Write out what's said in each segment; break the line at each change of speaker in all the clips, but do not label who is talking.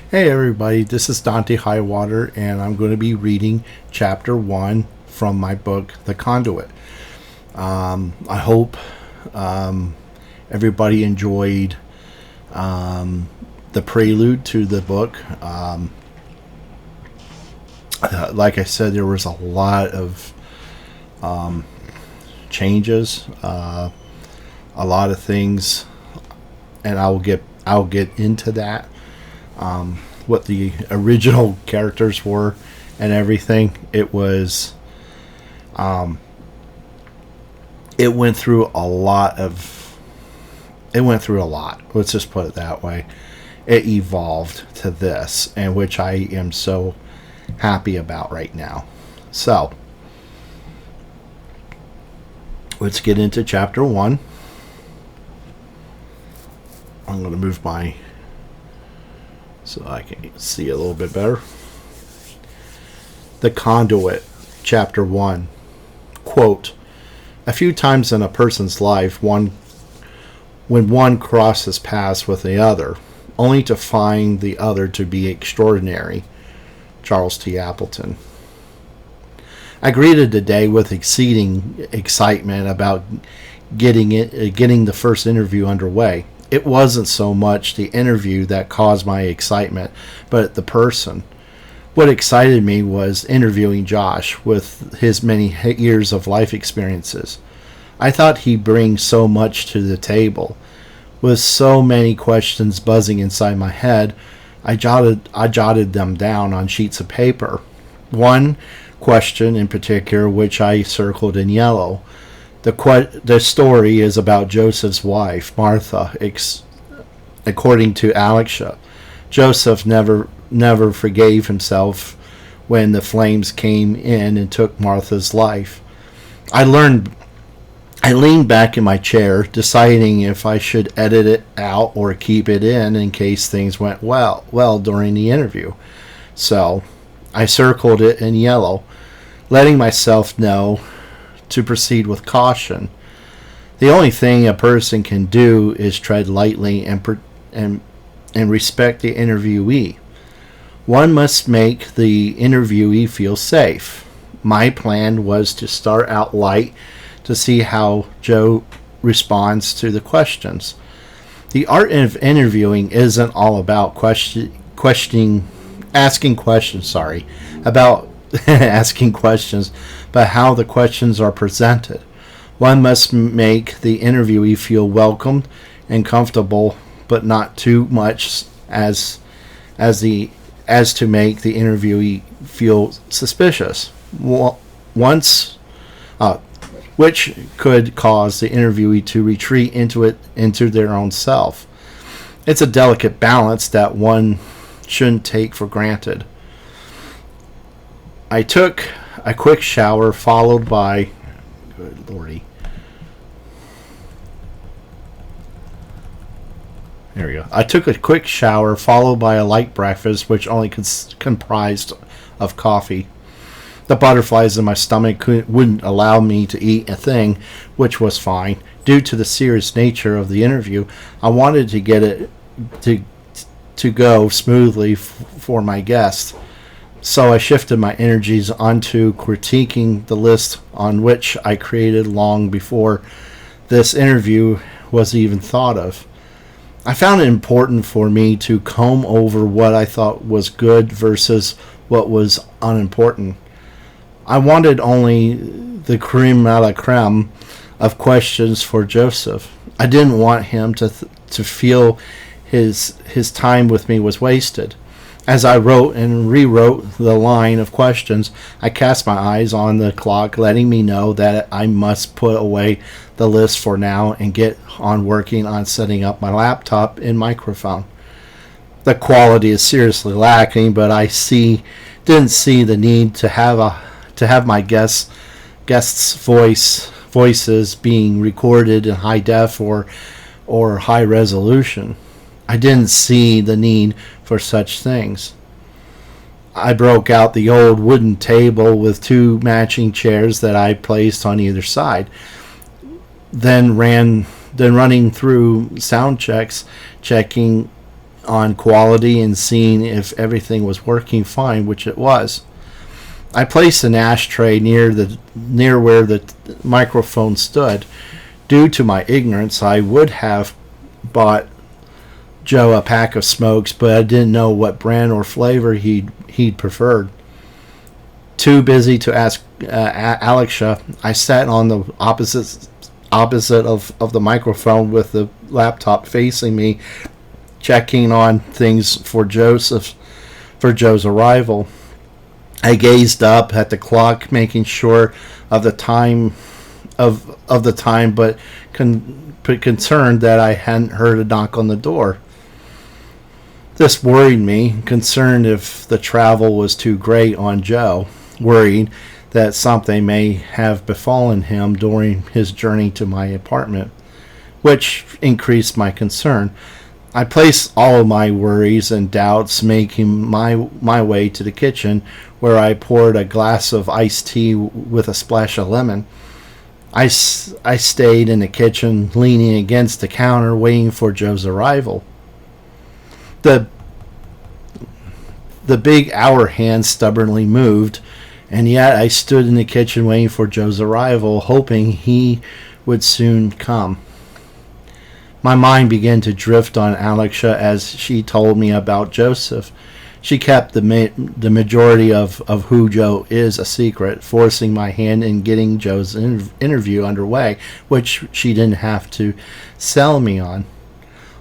Hey everybody, this is Donte-highwater, and I'm going to be reading chapter 1 from my book, The Conduit. I hope everybody enjoyed the prelude to the book. Like I said, there was a lot of changes, a lot of things, and I'll get into that. What the original characters were and everything. It was it went through a lot. Let's just put it that way. It evolved to this, and which I am so happy about right now. So let's get into chapter 1. I'm going to move my so I can see a little bit better. The Conduit, Chapter 1. Quote, a few times in a person's life, when one crosses paths with the other, only to find the other to be extraordinary. Charles T. Appleton. I greeted the day with exceeding excitement about getting the first interview underway. It wasn't so much the interview that caused my excitement, but the person. What excited me was interviewing Josh with his many years of life experiences. I thought he brings so much to the table. With so many questions buzzing inside my head, I jotted them down on sheets of paper. One question in particular, which I circled in yellow. The story is about Joseph's wife, Martha. According to Alexia, Joseph never forgave himself when the flames came in and took Martha's life. I leaned back in my chair, deciding if I should edit it out or keep it in case things went well during the interview. So I circled it in yellow, letting myself know to proceed with caution. The only thing a person can do is tread lightly and respect the interviewee. One must make the interviewee feel safe. My plan was to start out light to see how Joe responds to the questions. The art of interviewing isn't all about asking questions, about asking questions, but how the questions are presented. One must make the interviewee feel welcomed and comfortable, but not too much as to make the interviewee feel suspicious. Which could cause the interviewee to retreat into their own self. It's a delicate balance that one shouldn't take for granted. I took a quick shower followed by... Good lordy. There we go. I took a quick shower followed by a light breakfast, which only comprised of coffee. The butterflies in my stomach wouldn't allow me to eat a thing, which was fine. Due to the serious nature of the interview, I wanted to get it to go smoothly for my guests. So I shifted my energies onto critiquing the list on which I created long before this interview was even thought of. I found it important for me to comb over what I thought was good versus what was unimportant. I wanted only the creme de la creme of questions for Joseph. I didn't want him to feel his time with me was wasted. As I wrote and rewrote the line of questions, I cast my eyes on the clock, letting me know that I must put away the list for now and get on working on setting up my laptop and microphone. The quality is seriously lacking, but I didn't see the need to have my guests' voices being recorded in high def or high resolution. I didn't see the need for such things. I broke out the old wooden table with two matching chairs that I placed on either side. Then running through sound checking on quality and seeing if everything was working fine, which it was. I placed an ashtray near where the microphone stood. Due to my ignorance, I would have bought Joe a pack of smokes, but I didn't know what brand or flavor he'd preferred. Too busy to ask Alexia, I sat on the opposite of the microphone with the laptop facing me, checking on things for Joe's arrival. I gazed up at the clock, making sure of the time, but concerned that I hadn't heard a knock on the door. This worried me, concerned if the travel was too great on Joe, worried that something may have befallen him during his journey to my apartment, which increased my concern. I placed all of my worries and doubts, making my way to the kitchen, where I poured a glass of iced tea with a splash of lemon. I stayed in the kitchen, leaning against the counter, waiting for Joe's arrival. The big hour hand stubbornly moved, and yet I stood in the kitchen waiting for Joe's arrival, hoping he would soon come. My mind began to drift on Alexia as she told me about Joseph. She kept the majority of who Joe is a secret, forcing my hand in getting Joe's interview underway, which she didn't have to sell me on.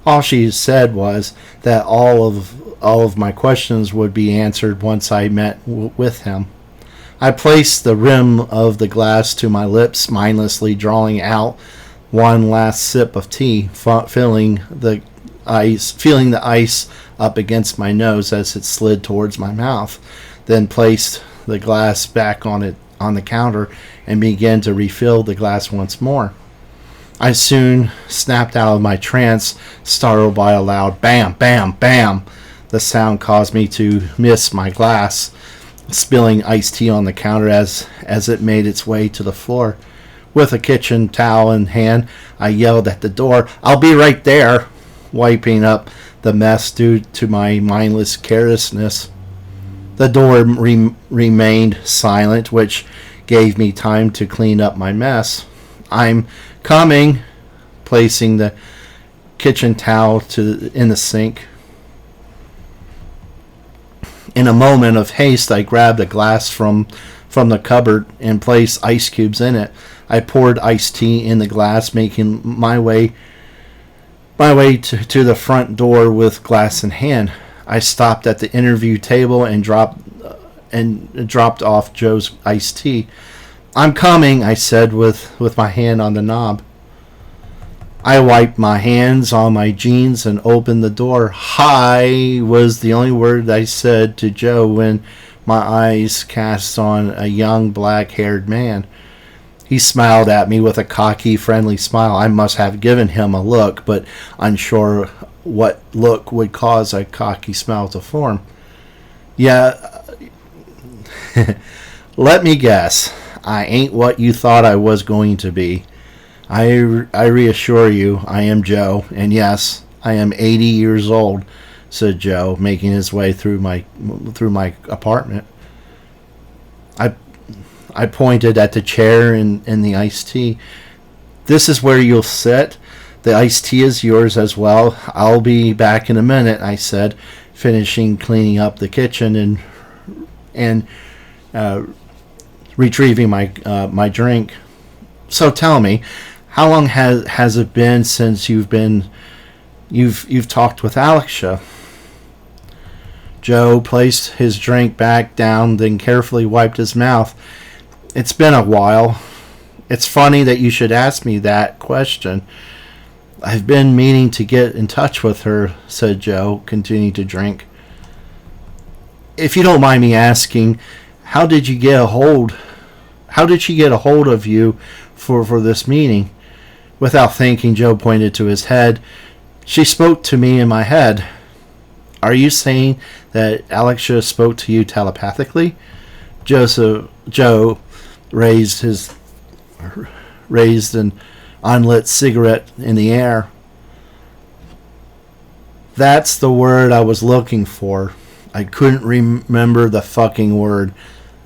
All she said was that all of my questions would be answered once I met with him. I placed the rim of the glass to my lips, mindlessly drawing out one last sip of tea, feeling the ice up against my nose as it slid towards my mouth, then placed the glass back on the counter and began to refill the glass once more. I soon snapped out of my trance, startled by a loud bam, bam, bam. The sound caused me to miss my glass, spilling iced tea on the counter as it made its way to the floor. With a kitchen towel in hand, I yelled at the door, "I'll be right there," wiping up the mess due to my mindless carelessness. The door remained silent, which gave me time to clean up my mess. "I'm coming," placing the kitchen towel in the sink. In a moment of haste, I grabbed a glass from the cupboard and placed ice cubes in it. I poured iced tea in the glass, making my way to the front door with glass in hand. I stopped at the interview table and dropped off Joe's iced tea. "I'm coming," I said with my hand on the knob. I wiped my hands on my jeans and opened the door. "Hi" was the only word I said to Joe when my eyes cast on a young black-haired man. He smiled at me with a cocky, friendly smile. I must have given him a look, but unsure what look would cause a cocky smile to form. "Yeah, let me guess. I ain't what you thought I was going to be. I reassure you, I am Joe, and yes, I am 80 years old," said Joe, making his way through my apartment. I pointed at the chair and the iced tea. "This is where you'll sit. The iced tea is yours as well. I'll be back in a minute," I said, finishing cleaning up the kitchen and retrieving my drink. "So tell me, how long has it been since you've talked with Alexia?" Joe placed his drink back down, then carefully wiped his mouth. "It's been a while. It's funny that you should ask me that question. I've been meaning to get in touch with her," said Joe, continuing to drink. "If you don't mind me asking, how did she get a hold of you for this meeting?" Without thinking, Joe pointed to his head. "She spoke to me in my head." "Are you saying that Alexia spoke to you telepathically?" Joe raised an unlit cigarette in the air. That's the word I was looking for. I couldn't remember the fucking word.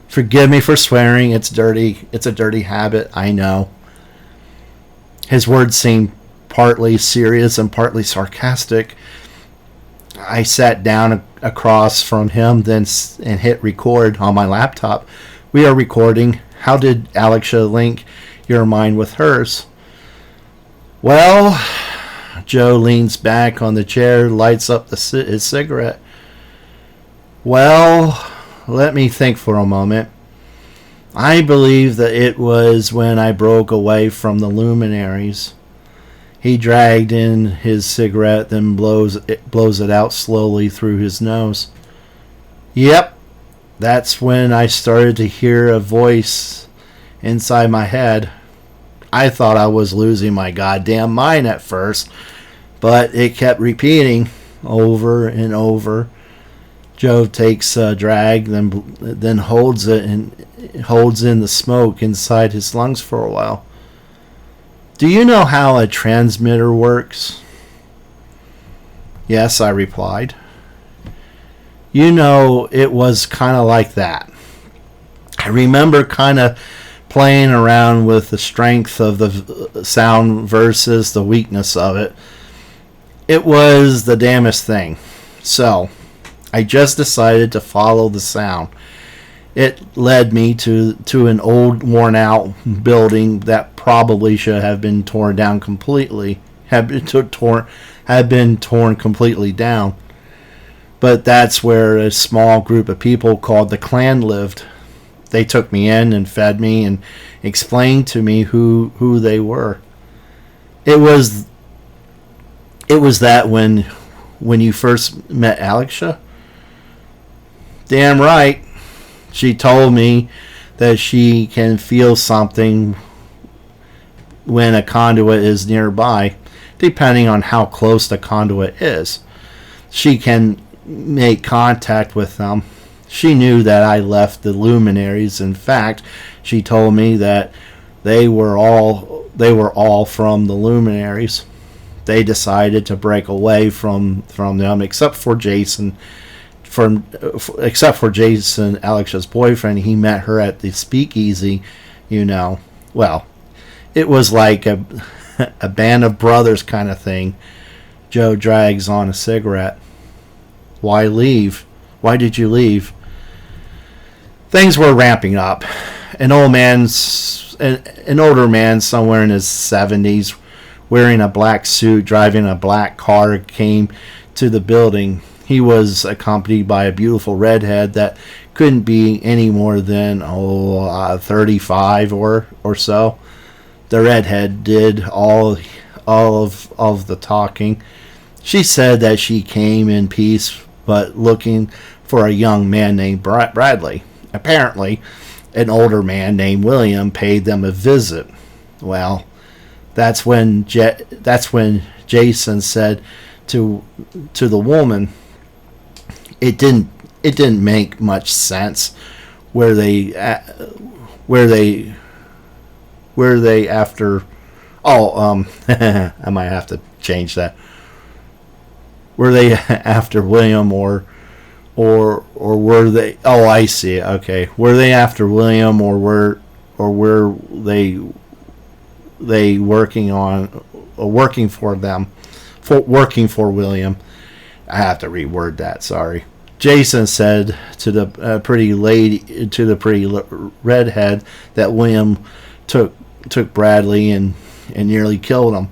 Forgive me for swearing. It's dirty. It's a dirty habit. I know. His words seemed partly serious and partly sarcastic. I sat down across from him and hit record on my laptop. We are recording. How did Alexia link your mind with hers? Well, Joe leans back on the chair, lights up his cigarette. Well, let me think for a moment. I believe that it was when I broke away from the luminaries. He dragged in his cigarette, then blows it out slowly through his nose. Yep, that's when I started to hear a voice inside my head. I thought I was losing my goddamn mind at first, but it kept repeating over and over. Joe takes a drag, then holds it and holds in the smoke inside his lungs for a while. Do you know how a transmitter works? Yes, I replied. You know, it was kind of like that. I remember kind of playing around with the strength of the sound versus the weakness of it. It was the damnest thing. So, I just decided to follow the sound. It led me to an old, worn-out building that probably should have been torn down completely. Had been torn completely down. But that's where a small group of people called the Klan lived. They took me in and fed me and explained to me who they were. It was that when you first met Alexia? Damn right. She told me that she can feel something when a conduit is nearby, depending on how close the conduit is. She can make contact with them. She knew that I left the luminaries. In fact, she told me that they were all from the luminaries. They decided to break away from them, except for Jason, Alexia's boyfriend. He met her at the speakeasy, you know. Well, it was like a band of brothers kind of thing. Joe drags on a cigarette. Why leave? Why did you leave? Things were ramping up. An older man somewhere in his 70s, wearing a black suit, driving a black car, came to the building. He was accompanied by a beautiful redhead that couldn't be any more than 35 or so. The redhead did all of the talking. She said that she came in peace, but looking for a young man named Bradley. Apparently, an older man named William paid them a visit. Well, that's when Jason said to the woman, it didn't make much sense. Were they after? Oh, I might have to change that. Were they after William or were they? Oh, I see. Okay, were they after William or were they working for William? I have to reword that. Sorry. Jason said to the pretty redhead that William took Bradley and nearly killed him,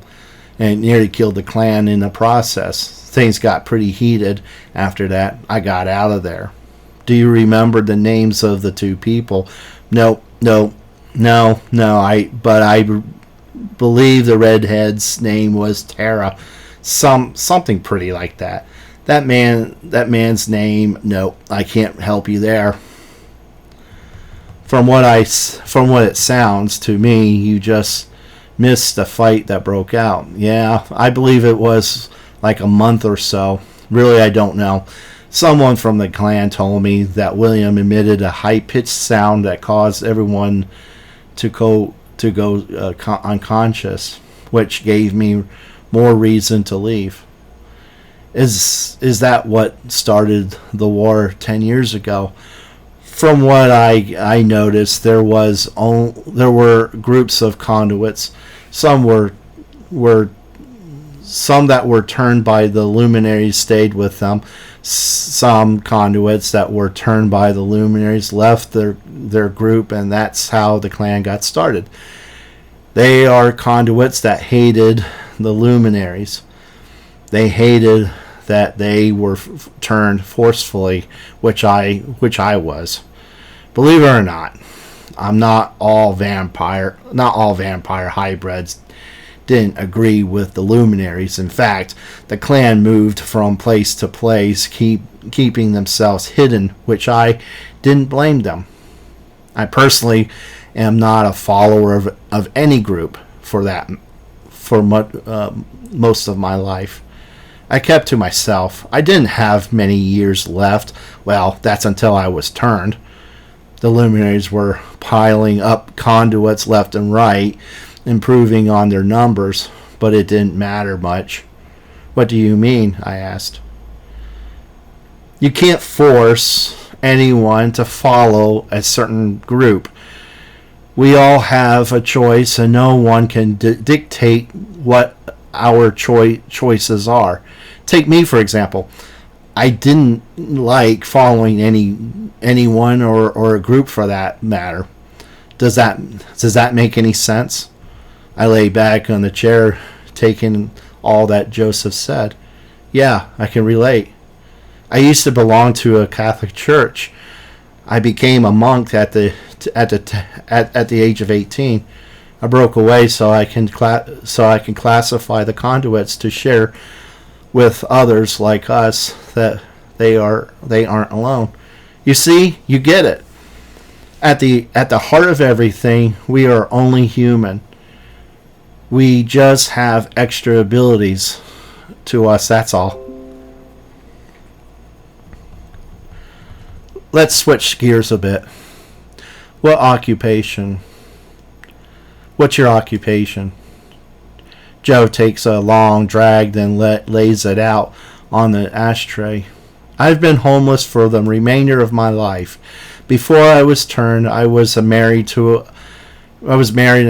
and nearly killed the Klan in the process. Things got pretty heated after that. I got out of there. Do you remember the names of the two people? No. I believe the redhead's name was Tara. Something pretty like that. That man's name. No, I can't help you there. From what it sounds to me, you just missed the fight that broke out. Yeah, I believe it was like a month or so. Really, I don't know. Someone from the Klan told me that William emitted a high-pitched sound that caused everyone to go unconscious, which gave me more reason to leave. Is that what started the war 10 years ago? From what I noticed, there were groups of conduits. Some were some that were turned by the luminaries stayed with them. Some conduits that were turned by the luminaries left their group, and that's how the Klan got started. They are conduits that hated the luminaries. They hated that they were turned forcefully, which I was. Believe it or not, not all vampire hybrids didn't agree with the luminaries. In fact, the Klan moved from place to place, keeping themselves hidden, which I didn't blame them. I personally am not a follower of any group for most of my life. I kept to myself. I didn't have many years left. Well, that's until I was turned. The luminaries were piling up conduits left and right, improving on their numbers, but it didn't matter much. What do you mean? I asked. You can't force anyone to follow a certain group. We all have a choice, and no one can dictate what our choices are. Take me, for example. I didn't like following anyone or a group for that matter. Does that make any sense? I lay back on the chair, taking all that Joseph said. Yeah, I can relate. I used to belong to a Catholic church. I became a monk at the age of 18. I broke away so I can classify the conduits to share with others like us that they aren't alone. You see, you get it. At the heart of everything, we are only human. We just have extra abilities to us, that's all. Let's switch gears a bit. What's your occupation? Joe takes a long drag, then lays it out on the ashtray. I've been homeless for the remainder of my life. Before I was turned, I was married and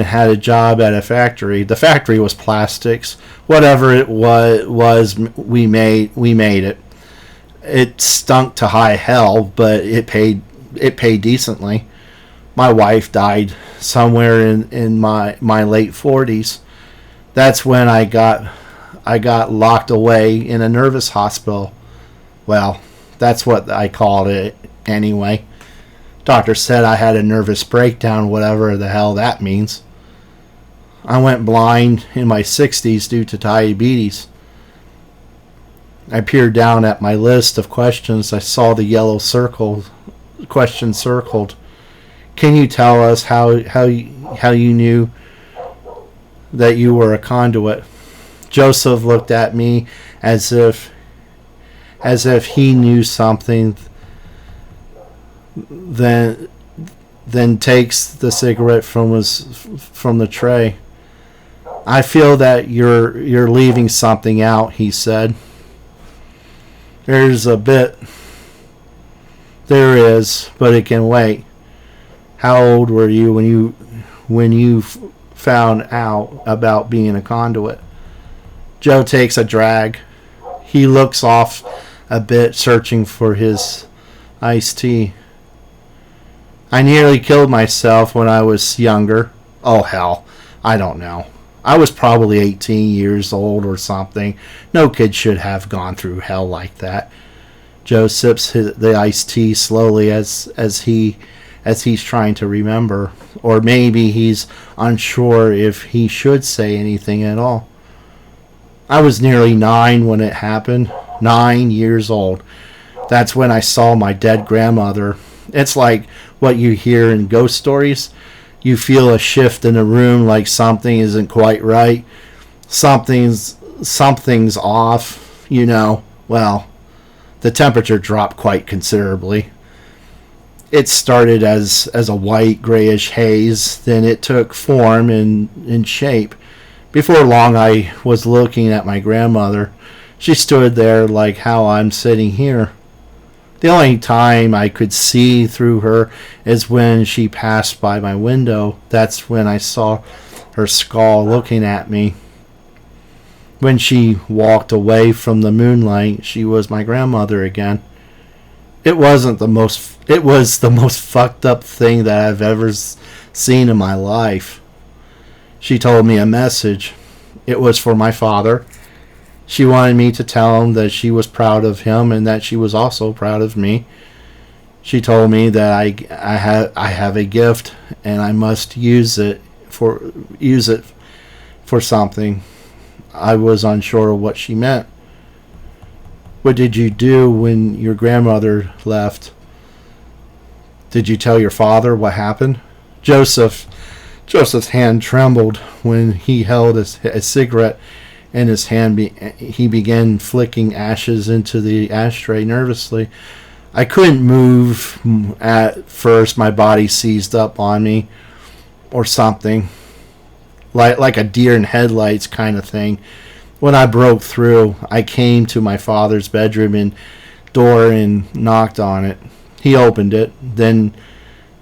had a job at a factory. The factory was plastics. Whatever it was, we made it. It stunk to high hell, but it paid decently. My wife died somewhere in my late 40s. That's when I got locked away in a nervous hospital. Well, that's what I called it anyway. Doctor said I had a nervous breakdown, whatever the hell that means. I went blind in my 60s due to diabetes. I peered down at my list of questions. I saw the yellow question circled. Can you tell us how you knew that you were a conduit? Joseph looked at me as if he knew something, then takes the cigarette from the tray. I feel that you're leaving something out, he said. There is, but it can wait. How old were you when you found out about being a conduit? Joe takes a drag. He looks off a bit, searching for his iced tea. I nearly killed myself when I was younger. Oh, hell, I don't know. I was probably 18 years old or something. No kid should have gone through hell like that. Joe sips the iced tea slowly as he's trying to remember. Or maybe he's unsure if he should say anything at all. I was nearly 9 when it happened. 9 years old. That's when I saw my dead grandmother. It's like what you hear in ghost stories. You feel a shift in the room, like something isn't quite right. Something's off, you know. Well, the temperature dropped quite considerably. It started as a white grayish haze, then it took form and shape. Before long I was looking at my grandmother. She stood there like how I'm sitting here. The only time I could see through her is when she passed by my window. That's when I saw her skull looking at me. When she walked away from the moonlight, she was my grandmother again. It was the most fucked up thing that I've ever seen in my life. She told me a message. It was for my father. She wanted me to tell him that she was proud of him and that she was also proud of me. She told me that I have a gift and I must use it for something. I was unsure of what she meant. What did you do when your grandmother left? Did you tell your father what happened? Joseph's hand trembled when he held a cigarette in his hand. He began flicking ashes into the ashtray nervously. I couldn't move at first. My body seized up on me or something. Like a deer in headlights kind of thing. When I broke through, I came to my father's bedroom door and knocked on it. He opened it. Then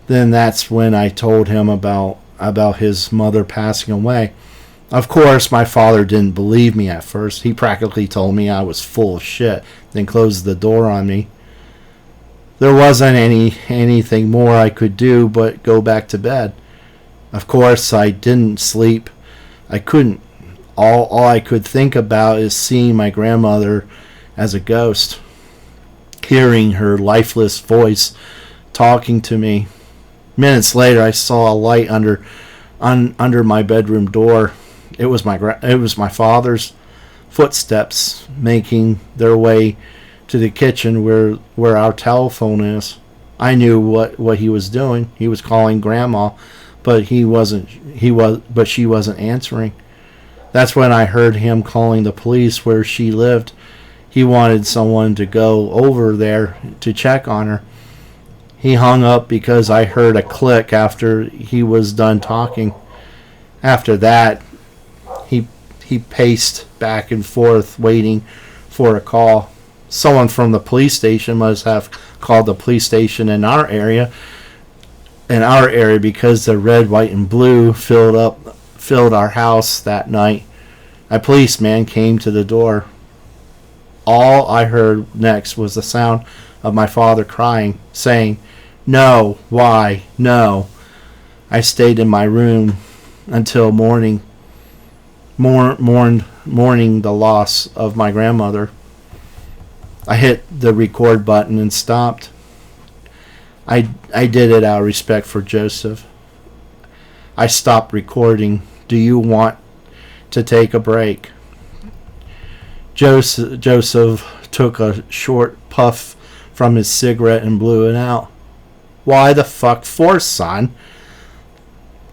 that's when I told him about his mother passing away. Of course, my father didn't believe me at first. He practically told me I was full of shit, then closed the door on me. There wasn't anything more I could do but go back to bed. Of course, I didn't sleep. I couldn't. All I could think about is seeing my grandmother as a ghost, hearing her lifeless voice talking to me. Minutes later, I saw a light under my bedroom door. It was my father's footsteps making their way to the kitchen where our telephone is. I knew what he was doing. He was calling Grandma, but she wasn't answering. That's when I heard him calling the police where she lived. He wanted someone to go over there to check on her. He hung up because I heard a click after he was done talking. After that, he paced back and forth waiting for a call. Someone from the police station must have called the police station in our area because the red, white, and blue filled our house that night. A policeman came to the door. All I heard next was the sound of my father crying, saying, "No, why, no." I stayed in my room until mourning the loss of my grandmother. I hit the record button and stopped. I did it out of respect for Joseph. I stopped recording. Do you want to take a break? Joseph took a short puff from his cigarette and blew it out. Why the fuck for, son?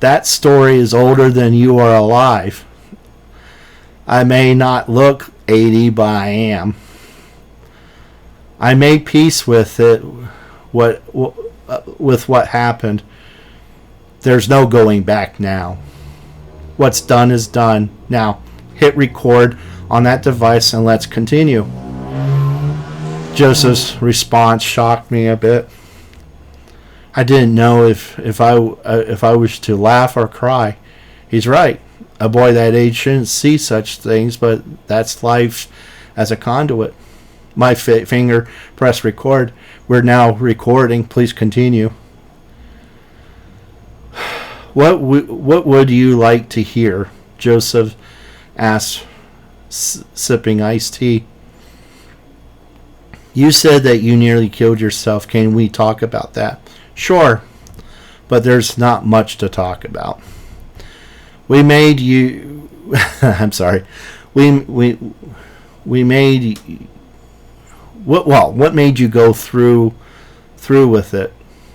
That story is older than you are alive. I may not look 80, but I am. I made peace with it, with what happened. There's no going back now. What's done is done. Now, hit record on that device and let's continue. Joseph's response shocked me a bit. I didn't know if I was to laugh or cry. He's right. A boy that age shouldn't see such things, but that's life as a conduit. My finger pressed record. We're now recording. Please continue. What would you like to hear? Joseph asked, sipping iced tea. You said that you nearly killed yourself. Can we talk about that? Sure, but there's not much to talk about. We made you. I'm sorry. We made. What made you go through with it?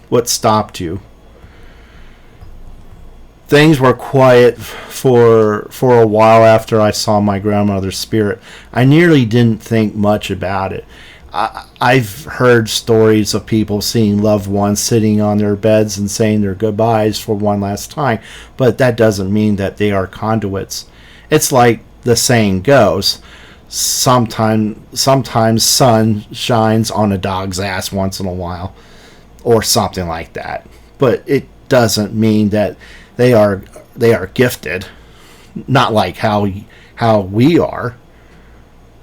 What stopped you? Things were quiet for a while after I saw my grandmother's spirit. I nearly didn't think much about it. I've heard stories of people seeing loved ones sitting on their beds and saying their goodbyes for one last time, but that doesn't mean that they are conduits. It's like the saying goes, Sometimes sun shines on a dog's ass once in a while, or something like that. But it doesn't mean that they are gifted. Not like how we are.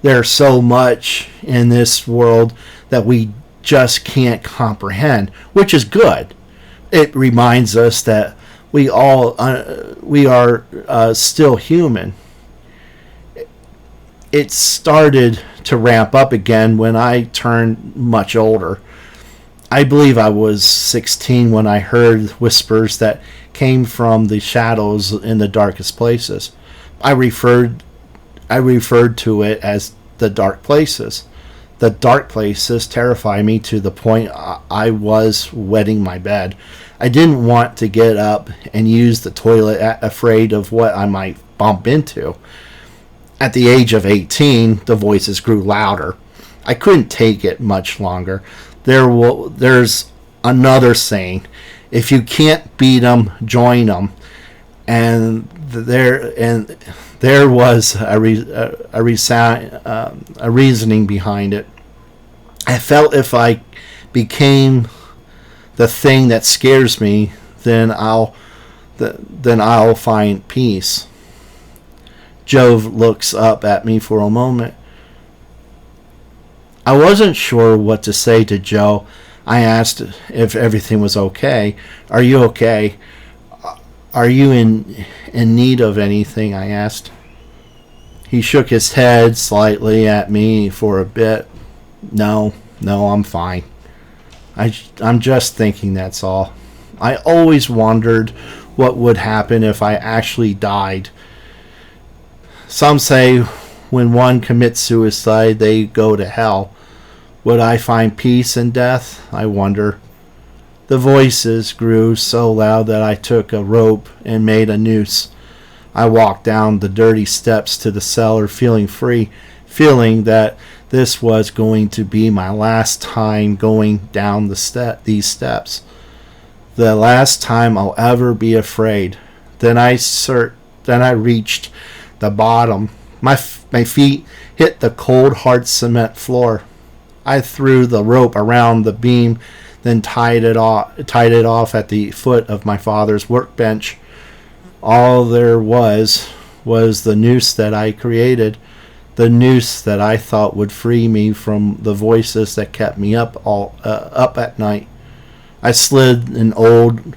There's so much in this world that we just can't comprehend, which is good. It reminds us that we are still human. It started to ramp up again when I turned much older. I believe I was 16 when I heard whispers that came from the shadows in the darkest places. I referred to it as the dark places. The dark places terrify me to the point I was wetting my bed. I didn't want to get up and use the toilet, afraid of what I might bump into. At the age of 18, the voices grew louder. I couldn't take it much longer. There's another saying: if you can't beat them, join them. And there was a reasoning behind it. I felt if I became the thing that scares me, then I'll find peace. Joe looks up at me for a moment. I wasn't sure what to say to Joe. I asked if everything was okay. Are you okay? Are you in need of anything? I asked. He shook his head slightly at me for a bit. No, I'm fine. I'm just thinking, that's all. I always wondered what would happen if I actually died. Some say when one commits suicide, they go to hell. Would I find peace in death? I wonder. The voices grew so loud that I took a rope and made a noose. I walked down the dirty steps to the cellar, feeling free, feeling that this was going to be my last time going down these steps. The last time I'll ever be afraid. Then I reached the bottom. My feet hit the cold, hard cement floor. I threw the rope around the beam, then tied it off at the foot of my father's workbench. All there was the noose that I created, the noose that I thought would free me from the voices that kept me up at night. I slid an old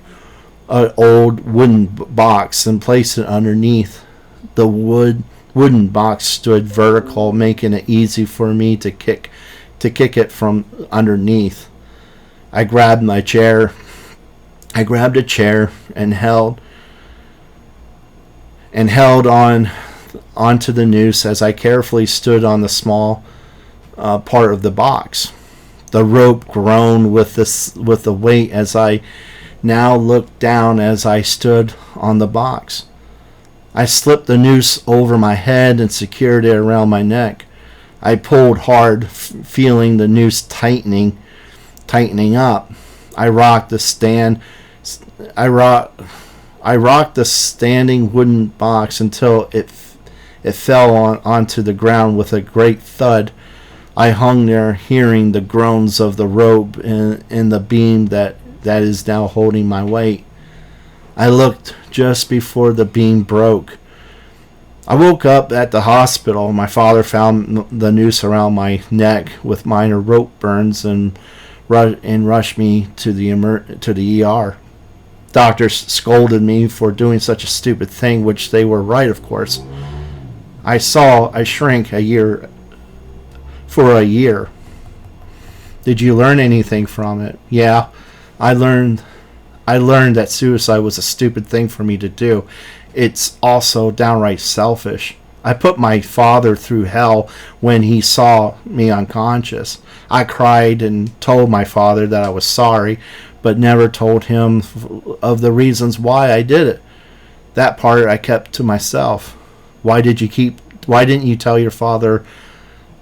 wooden box and placed it underneath. The wooden box stood vertical, making it easy for me to kick it from underneath. I grabbed a chair and held onto the noose as I carefully stood on the small part of the box. The rope groaned with the weight as I now looked down as I stood on the box. I slipped the noose over my head and secured it around my neck. I pulled hard, feeling the noose tightening up. I rocked the standing wooden box until it fell onto the ground with a great thud. I hung there, hearing the groans of the rope in the beam that is now holding my weight. I looked just before the beam broke. I woke up at the hospital. My father found the noose around my neck with minor rope burns and rushed me to the ER. Doctors scolded me for doing such a stupid thing, which they were right, of course. I saw a shrink for a year. Did you learn anything from it? Yeah, I learned that suicide was a stupid thing for me to do. It's also downright selfish. I put my father through hell when he saw me unconscious. I cried and told my father that I was sorry, but never told him of the reasons why I did it. That part I kept to myself. Why didn't you tell your father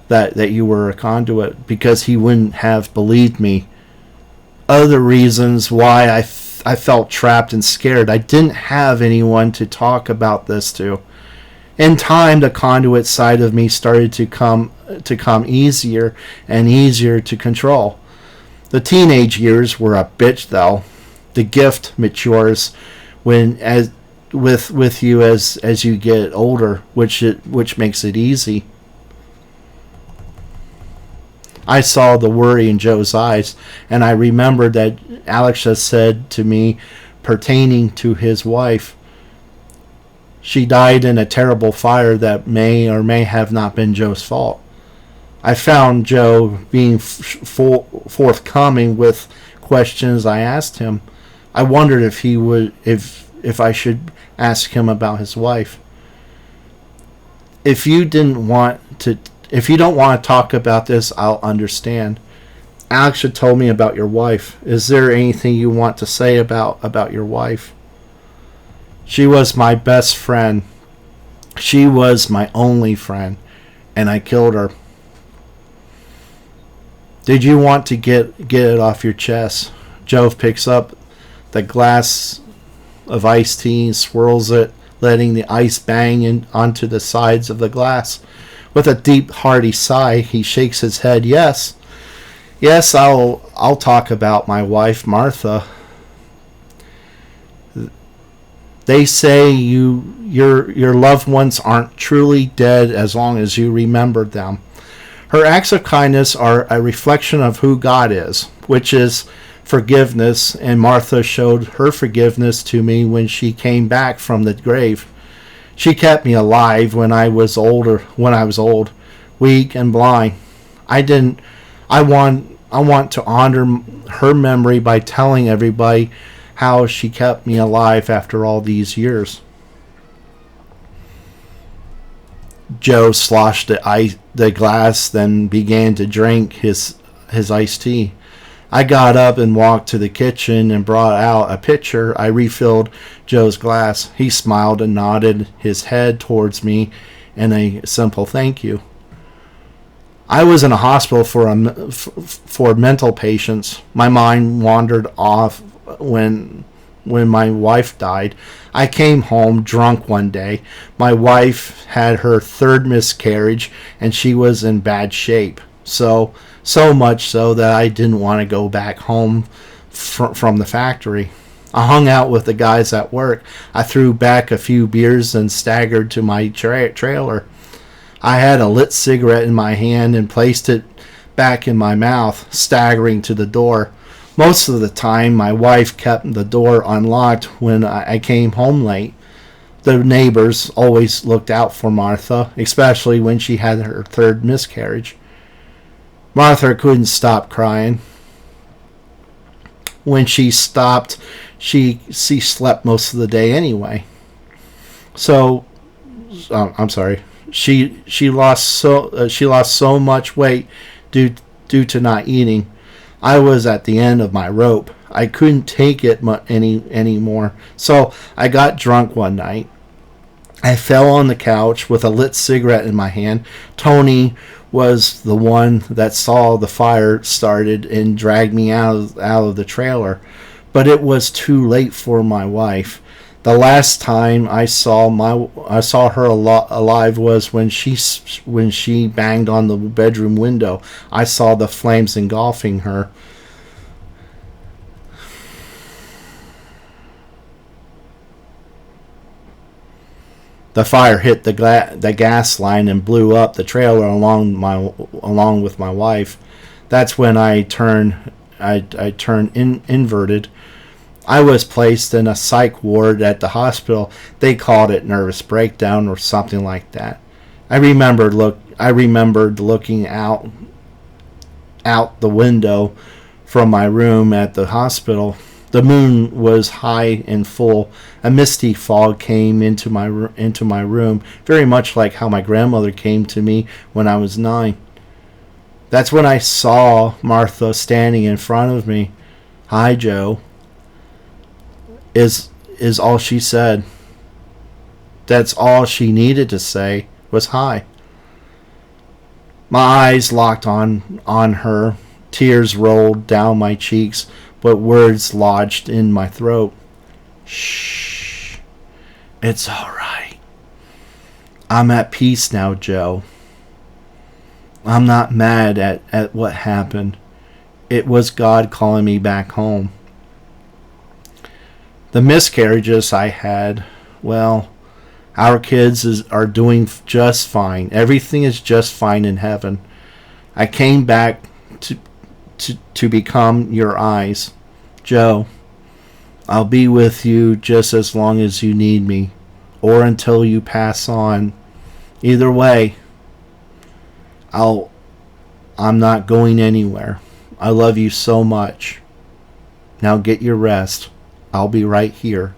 that you were a conduit? Because he wouldn't have believed me. Other reasons why I felt trapped and scared. I didn't have anyone to talk about this to. In time, the conduit side of me started to come easier and easier to control. The teenage years were a bitch, though. The gift matures when as with you as you get older, which makes it easy. I saw the worry in Joe's eyes, and I remembered that Alex had said to me pertaining to his wife. She died in a terrible fire that may or may have not been Joe's fault. I found Joe being forthcoming with questions I asked him. I wondered if he would if I should ask him about his wife. If you don't want to talk about this, I'll understand. Alex had told me about your wife. Is there anything you want to say about your wife? She was my best friend. She was my only friend, and I killed her. Did you want to get it off your chest? Joe picks up the glass of iced tea and swirls it, letting the ice bang onto the sides of the glass. With a deep, hearty sigh, he shakes his head. Yes, I'll talk about my wife, Martha. They say your loved ones aren't truly dead as long as you remember them. Her acts of kindness are a reflection of who God is, which is forgiveness, and Martha showed her forgiveness to me when she came back from the grave. She kept me alive when I was old, weak and blind. I want to honor her memory by telling everybody how she kept me alive after all these years. Joe sloshed the glass, then began to drink his iced tea. I got up and walked to the kitchen and brought out a pitcher. I refilled Joe's glass. He smiled and nodded his head towards me in a simple thank you. I was in a hospital for mental patients. My mind wandered off when my wife died. I came home drunk one day. My wife had her third miscarriage, and she was in bad shape. So much so that I didn't want to go back home from the factory. I hung out with the guys at work. I threw back a few beers and staggered to my trailer. I had a lit cigarette in my hand and placed it back in my mouth, staggering to the door. Most of the time, my wife kept the door unlocked when I came home late. The neighbors always looked out for Martha, especially when she had her third miscarriage. Martha couldn't stop crying. When she stopped, she slept most of the day anyway. I'm sorry. She lost so much weight due to not eating. I was at the end of my rope. I couldn't take it anymore. So I got drunk one night. I fell on the couch with a lit cigarette in my hand. Tony was the one that saw the fire started and dragged me out of the trailer. But it was too late for my wife. The last time I saw her alive was when she banged on the bedroom window. I saw the flames engulfing her. The fire hit the gas line and blew up the trailer along with my wife. That's when I turned inverted. I was placed in a psych ward at the hospital. They called it nervous breakdown or something like that. I remembered looking out the window from my room at the hospital. The moon was high and full. A misty fog came into my room, very much like how my grandmother came to me when I was 9. That's when I saw Martha standing in front of me. "Hi, Joe," is all she said. That's all she needed to say was hi. My eyes locked on her. Tears rolled down my cheeks, but words lodged in my throat. "Shh. It's all right." I'm at peace now, Joe. I'm not mad at what happened. It was God calling me back home. The miscarriages I had, well, our kids are doing just fine. Everything is just fine in heaven. I came back to become your eyes. Joe, I'll be with you just as long as you need me, or until you pass on. Either way, I'm not going anywhere. I love you so much. Now get your rest. I'll be right here.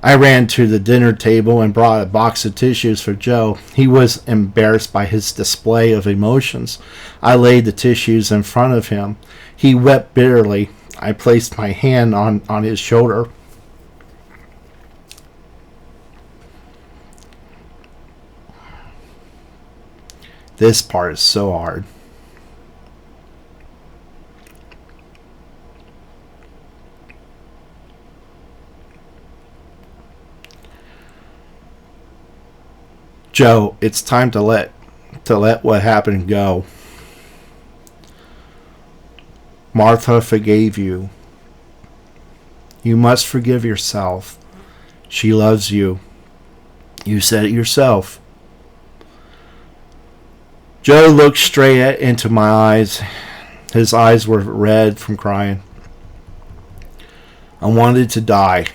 I ran to the dinner table and brought a box of tissues for Joe. He was embarrassed by his display of emotions. I laid the tissues in front of him. He wept bitterly. I placed my hand on his shoulder. This part is so hard. Joe, it's time to let what happened go. Martha forgave you. You must forgive yourself. She loves you. You said it yourself. Joe looked straight into my eyes. His eyes were red from crying. I wanted to die.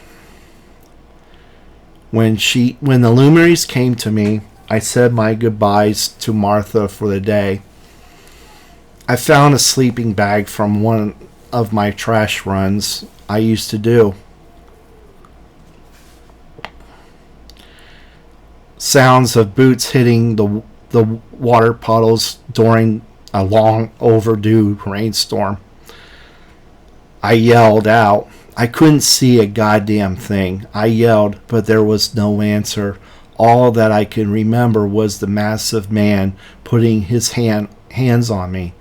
When the luminaries came to me, I said my goodbyes to Martha for the day. I found a sleeping bag from one of my trash runs I used to do. Sounds of boots hitting the water puddles during a long overdue rainstorm. I yelled out. I couldn't see a goddamn thing. I yelled, but there was no answer. All that I can remember was the massive man putting his hands on me.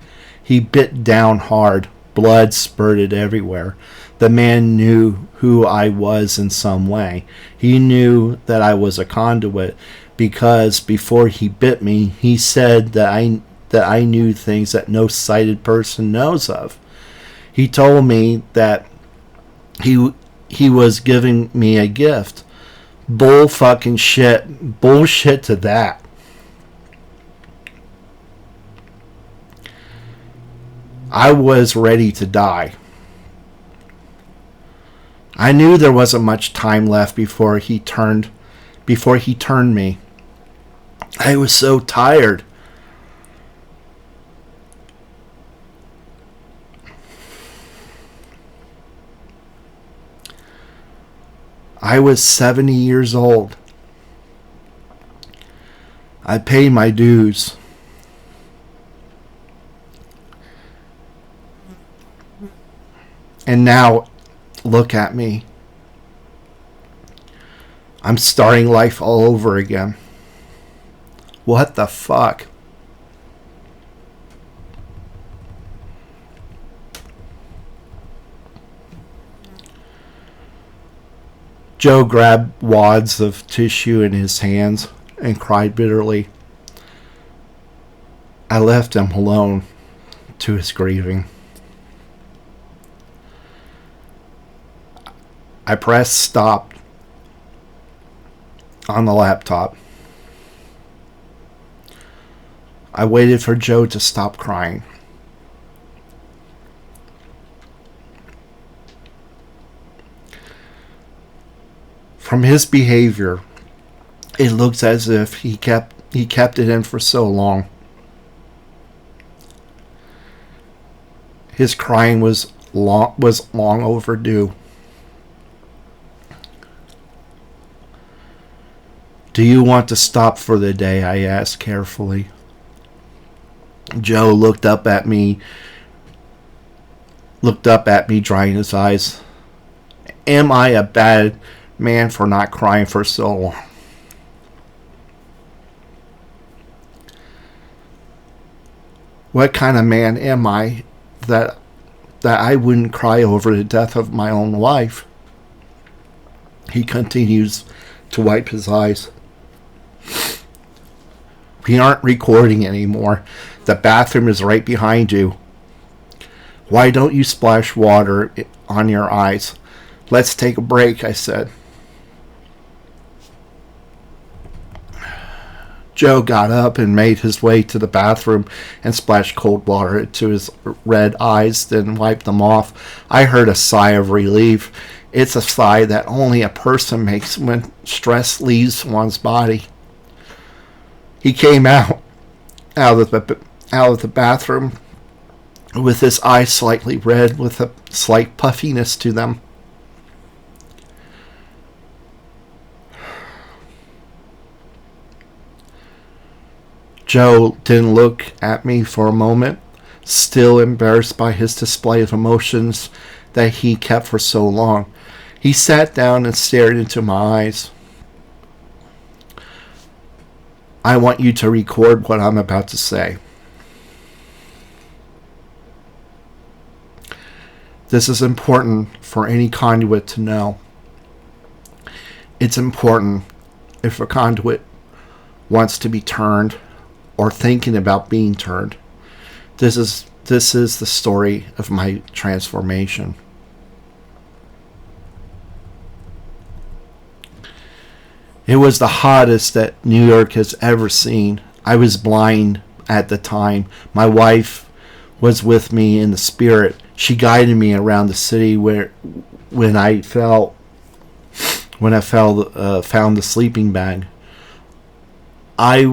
He bit down hard. Blood spurted everywhere. The man knew who I was in some way. He knew that I was a conduit because before he bit me, he said that I knew things that no sighted person knows of. He told me that he was giving me a gift. Bull fucking shit. Bullshit to that. I was ready to die. I knew there wasn't much time left before he turned me. I was so tired. I was 70 years old. I paid my dues. And now, look at me. I'm starting life all over again. What the fuck? Joe grabbed wads of tissue in his hands and cried bitterly. I left him alone to his grieving. I pressed stop on the laptop. I waited for Joe to stop crying. From his behavior, it looks as if he kept it in for so long. His crying was long overdue. Do you want to stop for the day? I asked carefully. Joe looked up at me, drying his eyes. Am I a bad man for not crying for so long? What kind of man am I that I wouldn't cry over the death of my own wife? He continues to wipe his eyes. We aren't recording anymore. The bathroom is right behind you. Why don't you splash water on your eyes? Let's take a break, I said. Joe got up and made his way to the bathroom and splashed cold water into his red eyes, then wiped them off. I heard a sigh of relief. It's a sigh that only a person makes when stress leaves one's body. He came out of the bathroom with his eyes slightly red, with a slight puffiness to them. Joe didn't look at me for a moment, still embarrassed by his display of emotions that he kept for so long. He sat down and stared into my eyes. I want you to record what I'm about to say. This is important for any conduit to know. It's important if a conduit wants to be turned or thinking about being turned. This is the story of my transformation. It was the hottest that New York has ever seen. I was blind at the time. My wife was with me in the spirit. She guided me around the city when I found the sleeping bag. I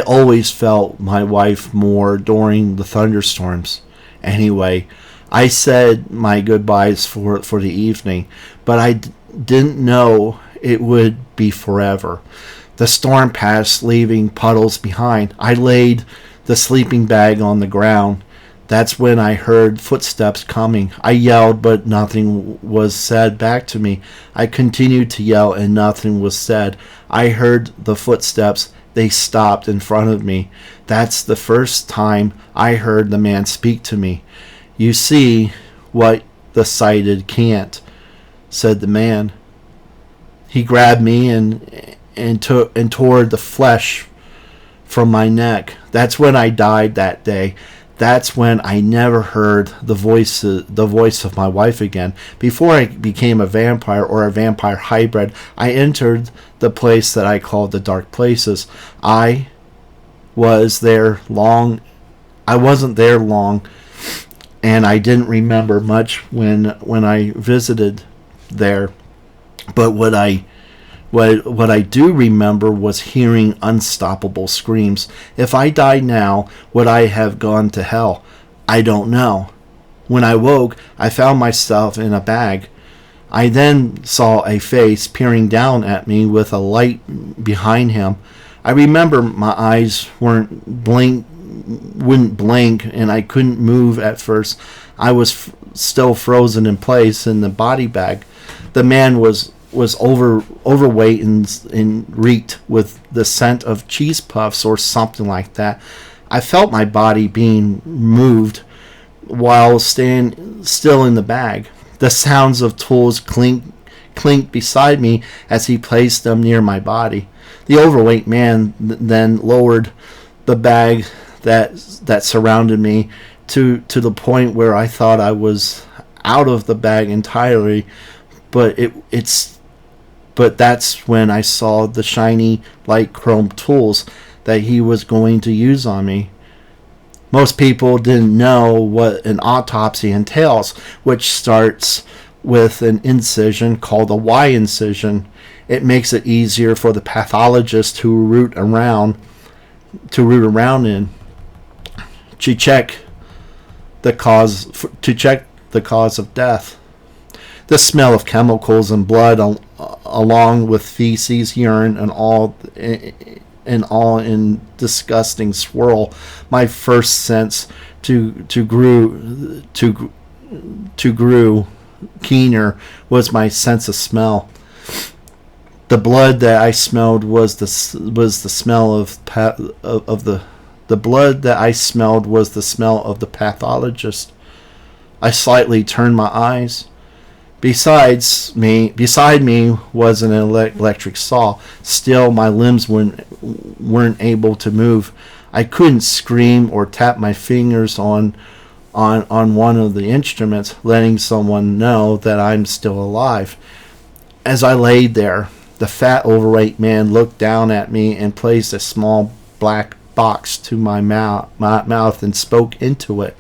always felt my wife more during the thunderstorms. Anyway, I said my goodbyes for the evening, but I didn't know it would be forever. The storm passed, leaving puddles behind. I laid the sleeping bag on the ground. That's when I heard footsteps coming. I yelled, but nothing was said back to me. I continued to yell, and nothing was said. I heard the footsteps. They stopped in front of me. That's the first time I heard the man speak to me. You see what the sighted can't, said the man. He grabbed me and tore the flesh from my neck. That's when I died that day. That's when I never heard the voice of my wife again. Before I became a vampire or a vampire hybrid, I entered the place that I called the dark places. I wasn't there long, and I didn't remember much when I visited there. But what I do remember was hearing unstoppable screams. If I died now, would I have gone to hell? I don't know. When I woke, I found myself in a bag. I then saw a face peering down at me with a light behind him. I remember my eyes wouldn't blink, and I couldn't move at first. I was still frozen in place in the body bag. The man was overweight and reeked with the scent of cheese puffs or something like that. I felt my body being moved while staying still in the bag. The sounds of tools clinked beside me as he placed them near my body. The overweight man then lowered the bag that surrounded me to the point where I thought I was out of the bag entirely, but that's when I saw the shiny light chrome tools that he was going to use on me. Most people didn't know what an autopsy entails, which starts with an incision called a Y incision. It makes it easier for the pathologist to root around in to check the cause of death. The smell of chemicals and blood, along with feces, urine, and all in disgusting swirl. My first sense to grew keener was my sense of smell. The blood that I smelled was the smell of the blood that I smelled was the smell of the pathologist. I slightly turned my eyes. Beside me was an electric saw. Still, my limbs weren't able to move. I couldn't scream or tap my fingers on one of the instruments, letting someone know that I'm still alive. As I laid there, the fat, overweight man looked down at me and placed a small black box to my mouth and spoke into it.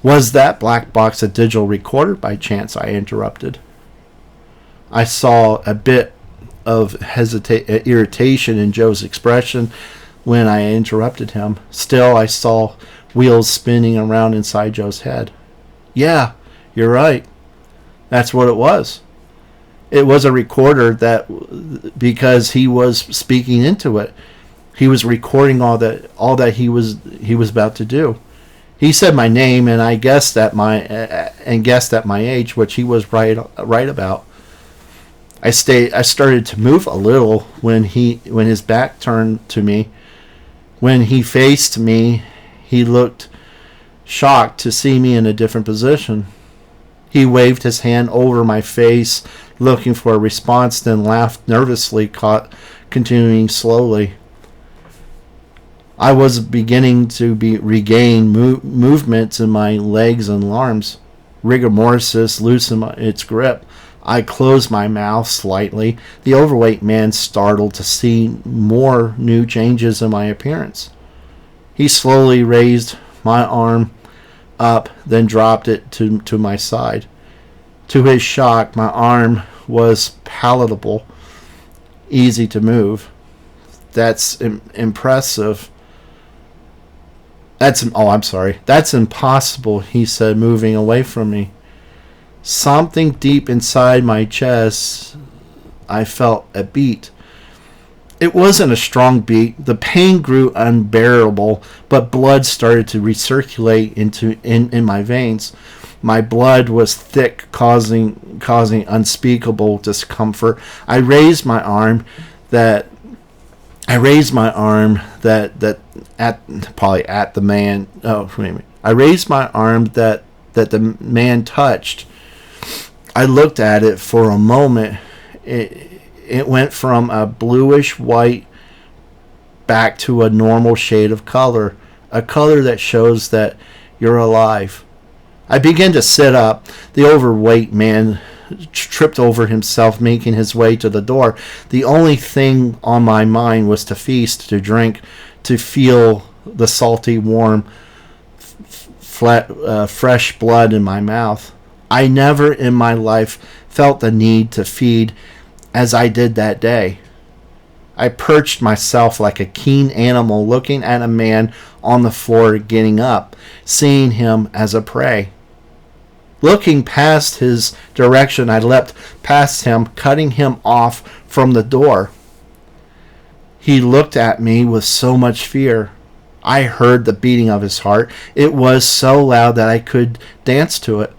Was that black box a digital recorder by chance? I interrupted. I saw a bit of irritation in Joe's expression when I interrupted him. Still, I saw wheels spinning around inside Joe's head. Yeah, you're right. That's what it was. It was a recorder because he was speaking into it. He was recording all that he was about to do. He said my name, and I guessed at my age, which he was right about. I started to move a little when his back turned to me. When he faced me, he looked shocked to see me in a different position. He waved his hand over my face, looking for a response, then laughed nervously, continuing slowly. I was beginning to regain movements in my legs and arms. Rigor mortis loosened its grip. I closed my mouth slightly. The overweight man startled to see more new changes in my appearance. He slowly raised my arm up, then dropped it to my side. To his shock, my arm was palatable, easy to move. That's impressive. That's impossible, he said, moving away from me. Something deep inside my chest, I felt a beat. It wasn't a strong beat. The pain grew unbearable, but blood started to recirculate in my veins. My blood was thick, causing unspeakable discomfort. I raised my arm that at the man. Oh, wait a minute. I raised my arm that the man touched. I looked at it for a moment. It went from a bluish white back to a normal shade of color, a color that shows that you're alive. I began to sit up. The overweight man tripped over himself, making his way to the door. The only thing on my mind was to feast, to drink, to feel the salty, warm, fresh blood in my mouth. I never in my life felt the need to feed as I did that day. I perched myself like a keen animal, looking at a man on the floor getting up, seeing him as a prey. Looking past his direction, I leapt past him, cutting him off from the door. He looked at me with so much fear. I heard the beating of his heart. It was so loud that I could dance to it.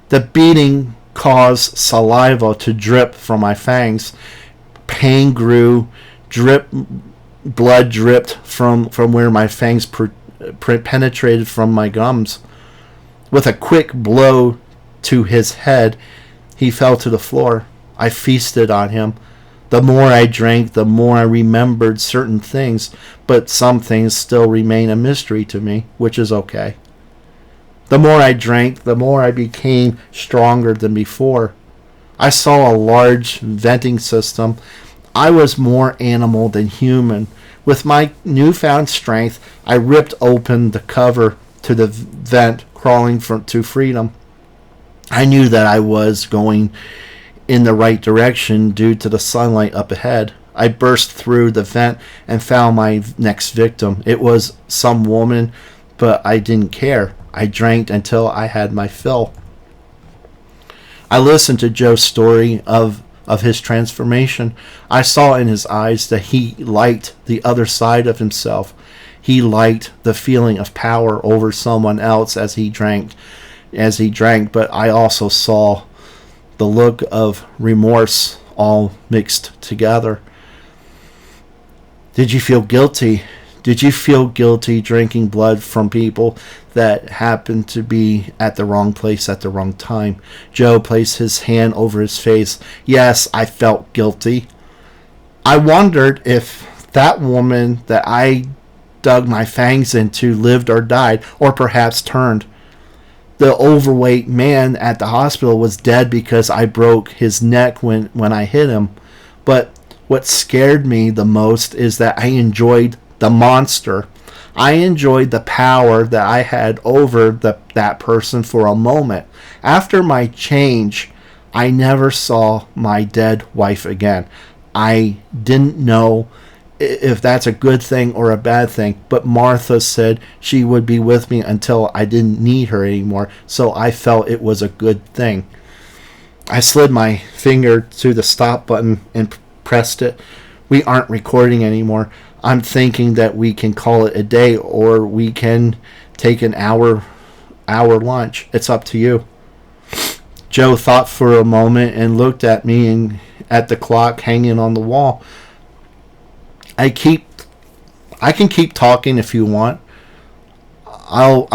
The beating caused saliva to drip from my fangs. Pain grew. Blood dripped from where my fangs penetrated from my gums. With a quick blow to his head, he fell to the floor. I feasted on him. The more I drank, the more I remembered certain things, but some things still remain a mystery to me, which is okay. The more I drank, the more I became stronger than before. I saw a large venting system. I was more animal than human. With my newfound strength, I ripped open the cover to the vent, crawling to freedom. I knew that I was going in the right direction due to the sunlight up ahead. I burst through the vent and found my next victim. It was some woman, but I didn't care. I drank until I had my fill. I listened to Joe's story of his transformation. I saw in his eyes that he liked the other side of himself. He liked the feeling of power over someone else as he drank, but I also saw the look of remorse all mixed together. Did you feel guilty? Did you feel guilty drinking blood from people that happened to be at the wrong place at the wrong time? Joe placed his hand over his face. Yes, I felt guilty. I wondered if that woman that I dug my fangs into lived or died, or perhaps turned. The overweight man at the hospital was dead because I broke his neck when I hit him. But what scared me the most is that I enjoyed the monster. I enjoyed the power that I had over that person for a moment. After my change, I never saw my dead wife again. I didn't know if that's a good thing or a bad thing, but Martha said she would be with me until I didn't need her anymore, so I felt it was a good thing. I slid my finger to the stop button and pressed it. We aren't recording anymore. I'm thinking that we can call it a day, or we can take an hour lunch. It's up to you. Joe thought for a moment and looked at me and at the clock hanging on the wall. I can keep talking if you want. I'll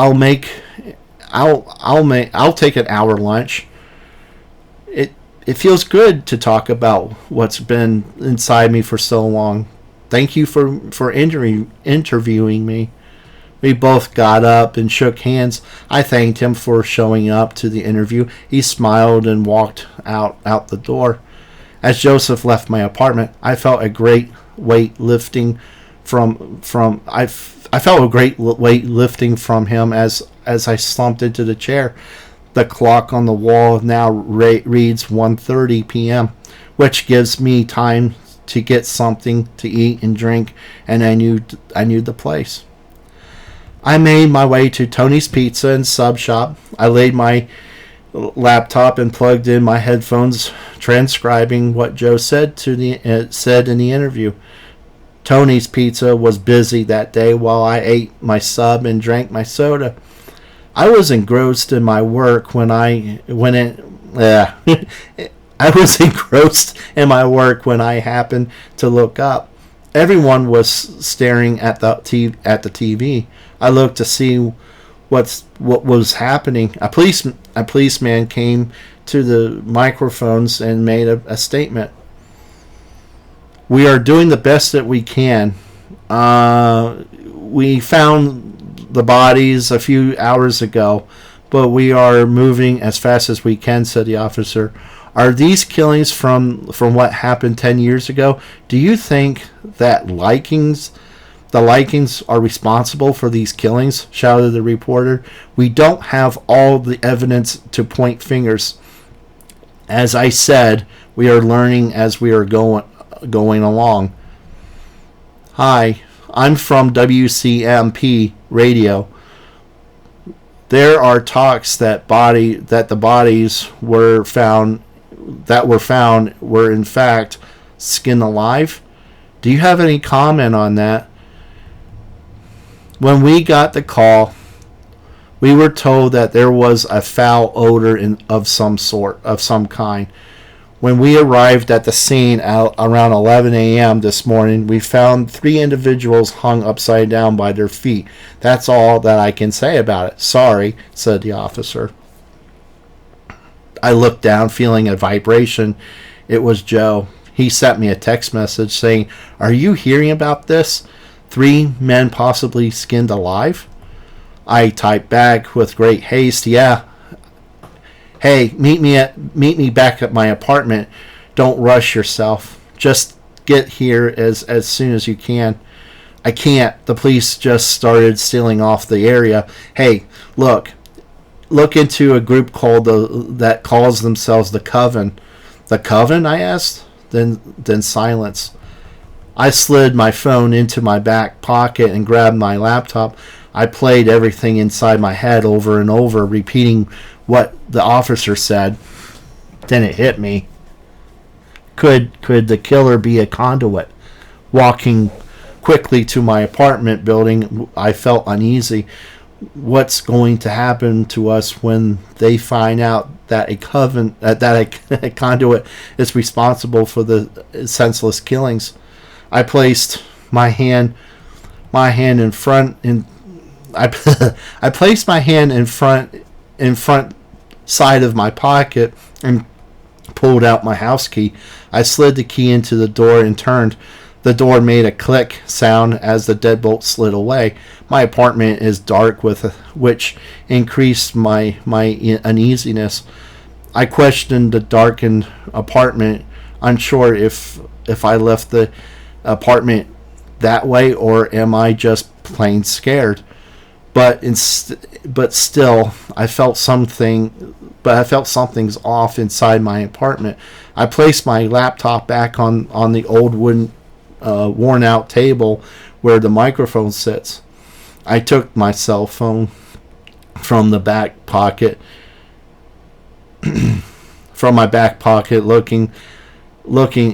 take an hour lunch. It feels good to talk about what's been inside me for so long. Thank you for interviewing me. We both got up and shook hands. I thanked him for showing up to the interview. He smiled and walked out the door. As Joseph left my apartment, I felt a great weight lifting from him as I slumped into the chair. The clock on the wall now reads 1:30 p.m., which gives me time to get something to eat and drink, and I knew the place. I made my way to Tony's Pizza and Sub Shop. I laid my laptop and plugged in my headphones, transcribing what Joe said in the interview. Tony's Pizza was busy that day while I ate my sub and drank my soda. I was engrossed in my work when I happened to look up. Everyone was staring at the TV. I looked to see what was happening. A policeman came to the microphones and made a statement. We are doing the best that we can. We found the bodies a few hours ago, but we are moving as fast as we can, said the officer. Are these killings from what happened 10 years ago? Do you think that the likings are responsible for these killings? Shouted the reporter. We don't have all the evidence to point fingers. As I said, we are learning as we are going along. Hi, I'm from WCMP radio. There are talks that the bodies were found were in fact skinned alive. Do you have any comment on that? When we got the call, we were told that there was a foul odor of some kind. When we arrived at the scene around 11 a.m. this morning, we found 3 individuals hung upside down by their feet. That's all that I can say about it. Sorry, said the officer. I looked down, feeling a vibration. It was Joe. He sent me a text message saying, "Are you hearing about this? 3 men possibly skinned alive?" I typed back with great haste, "Yeah. Hey, meet me back at my apartment. Don't rush yourself. Just get here as soon as you can." I can't. The police just started sealing off the area. Hey, look into a group that calls themselves the Coven. The Coven? I asked. Then silence. I slid my phone into my back pocket and grabbed my laptop. I played everything inside my head over and over, repeating what the officer said. Then it hit me. Could the killer be a conduit? Walking quickly to my apartment building, I felt uneasy. What's going to happen to us when they find out that a conduit is responsible for the senseless killings? I placed my hand my hand in front in I I placed my hand in front side of my pocket and pulled out my house key. I slid the key into the door and turned. The door made a click sound as the deadbolt slid away. My apartment is dark, which increased my uneasiness. I questioned the darkened apartment, unsure if I left the apartment that way or am I just plain scared. But still, I felt something. But I felt something's off inside my apartment. I placed my laptop back on the old wooden, worn-out table where the microphone sits. I took my cell phone from the back pocket, looking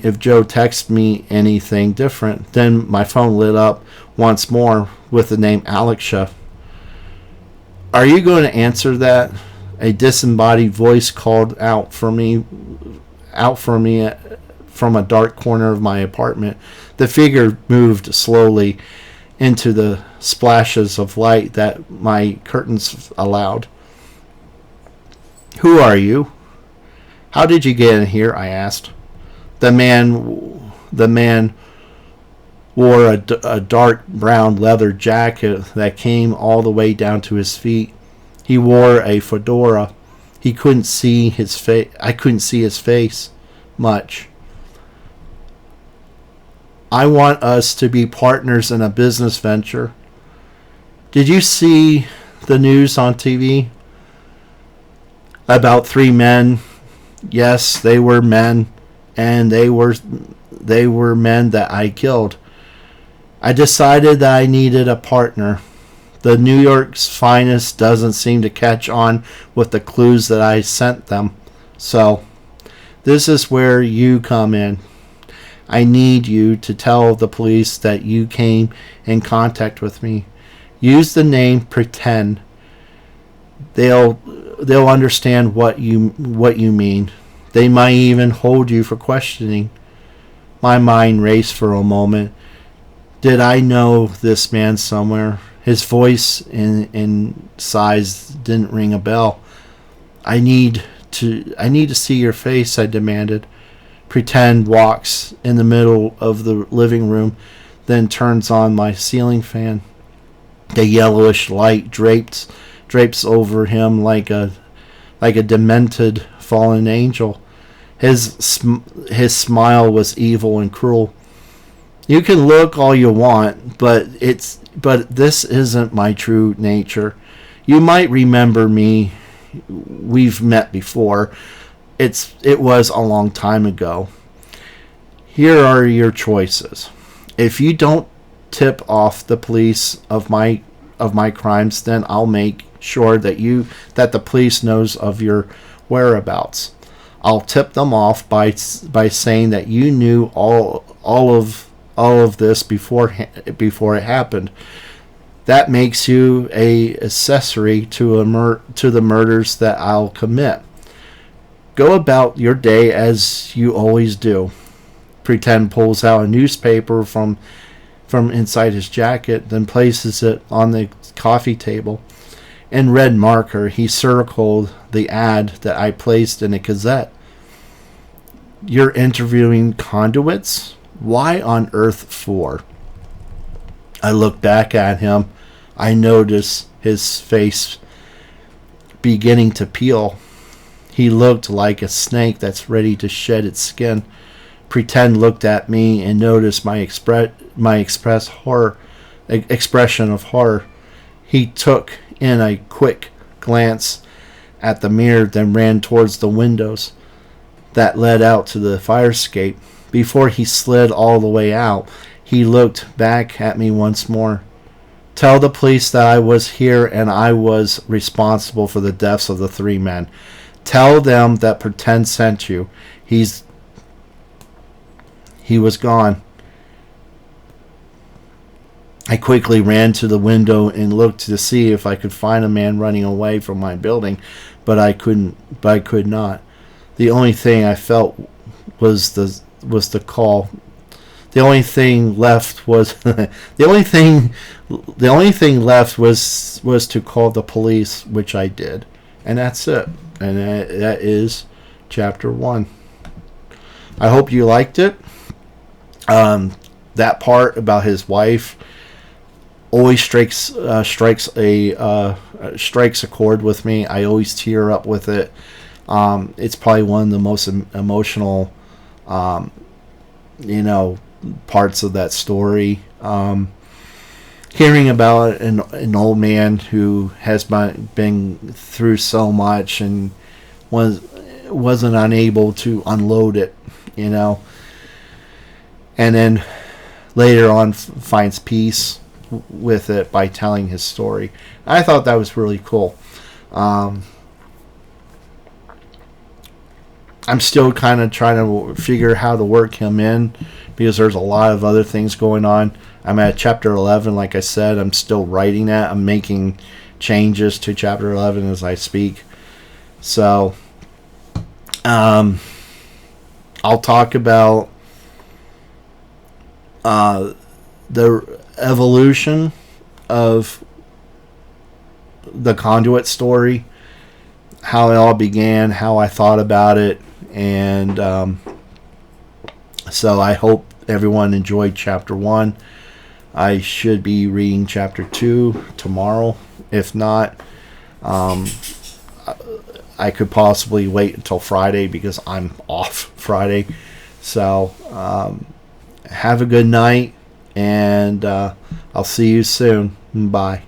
if Joe texted me anything different. Then my phone lit up once more with the name Alexia. Are you going to answer that? A disembodied voice called out for me from a dark corner of my apartment. The figure moved slowly into the splashes of light that my curtains allowed. Who are you? How did you get in here? I asked. The man wore a dark brown leather jacket that came all the way down to his feet. He wore a fedora. I couldn't see his face much. I want us to be partners in a business venture. Did you see the news on TV about 3 men? Yes, they were men, and they were men that I killed. I decided that I needed a partner. The New York's finest doesn't seem to catch on with the clues that I sent them. So, this is where you come in. I need you to tell the police that you came in contact with me. Use the name Pretend. They'll understand what you mean. They might even hold you for questioning. My mind raced for a moment. Did I know this man somewhere? His voice and size didn't ring a bell. I need to see your face, I demanded. Pretend walks in the middle of the living room, then turns on my ceiling fan. The yellowish light drapes over him like a demented fallen angel. His smile was evil and cruel. You can look all you want, but this isn't my true nature. You might remember me. We've met before. It was a long time ago. Here are your choices. If you don't tip off the police of my crimes, then I'll make sure that the police knows of your whereabouts. I'll tip them off by saying that you knew all of this before it happened. That makes you a accessory to the murders that I'll commit. Go about your day as you always do. Pretend pulls out a newspaper from inside his jacket, then places it on the coffee table. In red marker, he circled the ad that I placed in a Gazette. You're interviewing conduits? Why on earth for? I looked back at him. I noticed his face beginning to peel. He looked like a snake that's ready to shed its skin. Pretend looked at me and noticed my expression of horror. He took in a quick glance at the mirror, then ran towards the windows that led out to the fire escape. Before he slid all the way out, he looked back at me once more. Tell the police that I was here and I was responsible for the deaths of the 3 men. Tell them that Pretend sent you. He was gone. I quickly ran to the window and looked to see if I could find a man running away from my building, but I could not. The only thing I felt was the the only thing left was the only thing left was to call the police, which I did, and that's it. And that is chapter 1. I hope you liked it. That part about his wife always strikes a chord with me. I always tear up with it. It's probably one of the most emotional, parts of that story. Hearing about an old man who has been through so much and wasn't unable to unload it, and then later on finds peace with it by telling his story. I thought that was really cool. I'm still kind of trying to figure how to work him in because there's a lot of other things going on. I'm at chapter 11, like I said. I'm still writing that. I'm making changes to chapter 11 as I speak. So, I'll talk about the evolution of the conduit story, how it all began, how I thought about it, and so I hope everyone enjoyed chapter 1. I should be reading chapter 2 tomorrow. If not, I could possibly wait until Friday because I'm off Friday. So have a good night, and I'll see you soon. Bye.